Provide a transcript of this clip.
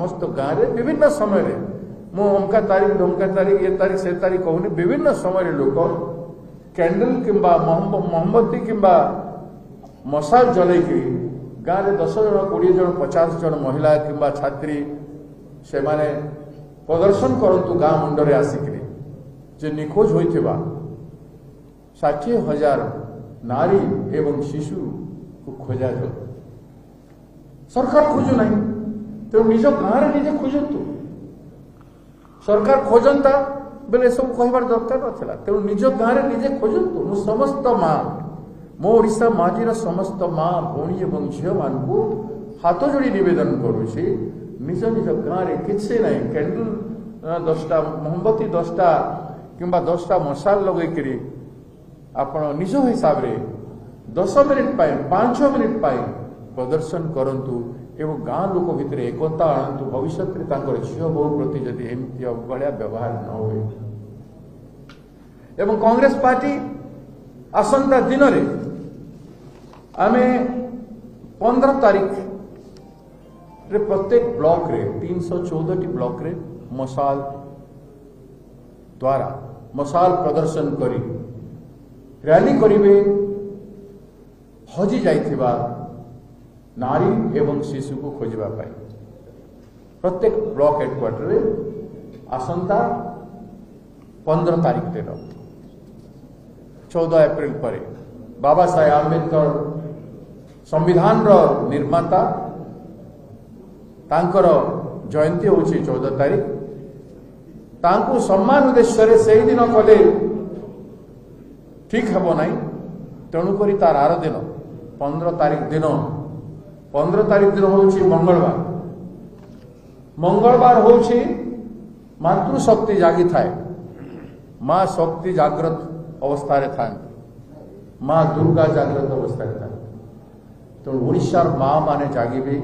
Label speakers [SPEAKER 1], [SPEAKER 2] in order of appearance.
[SPEAKER 1] समस्त गाँव में विभिन्न समय मु अमका तारीख ढमका तारीख ये तारीख से तारीख कहूनी विभिन्न समय लोक कैंडल किंबा मोमबत्ती किंबा मशाल जलैकि गाँव में 10 जन 20 जन 50 जन महिला किंबा छात्री से माने प्रदर्शन करतु गाँ मुंडरे आसिक जे निखोज होइथिबा 60,000 नारी एवं शिशु को खोजा जाए सरकार खोजु नहीं तो निज गाँव निजे खोजतु सरकार खोजंता बेले सब कहबार दरकार नथिला तेणु निज गाँव निजे खोजतु मु समस्त माँ मो ओडिशा माटीर समस्त माँ भौणी एवं झील मान हाथ जोड़ी निवेदन करुछि निज निज गाँव में किसी ना कैंडल 10टा मोमबत्ती 10टा किंबा 10टा मशाल लगेकरी आपण निज हिसाब रे 10 मिनिट 5 मिनिट प्रदर्शन करंतु एवं गाँ लोक भितर एकता आणतु भविष्य में झील बहु प्रति जदि एमती अवहेला व्यवहार न हुए एवं कांग्रेस पार्टी आसंता दिन रे आमे 15 तारीख रे प्रत्येक ब्लॉक रे 314 ब्लॉक रे मशाल द्वारा मशाल प्रदर्शन करी रैली करिवे हजि जाइथिबा नारी एवं शिशु को खोजवा पाई प्रत्येक ब्लॉक हेडक्वार्टर रे आसंता 15 तारीख दिन 14 एप्रिल पर बाबा साहेब आंबेडकर संविधान रो निर्माता तांकर जयंती होची 14 तारीख तांको सम्मान उद्देश्य रे से दिन कले ठीक हेबो नहीं तेणुक तार आर दिन 15 तारीख दिन 15 तारीख दिन होची मंगलवार होची मातृशक्ति जागी थाए माँ शक्ति जाग्रत अवस्था रे था माँ दुर्गा जाग्रत अवस्था रे था तो ओडिशार माँ माने जागिबे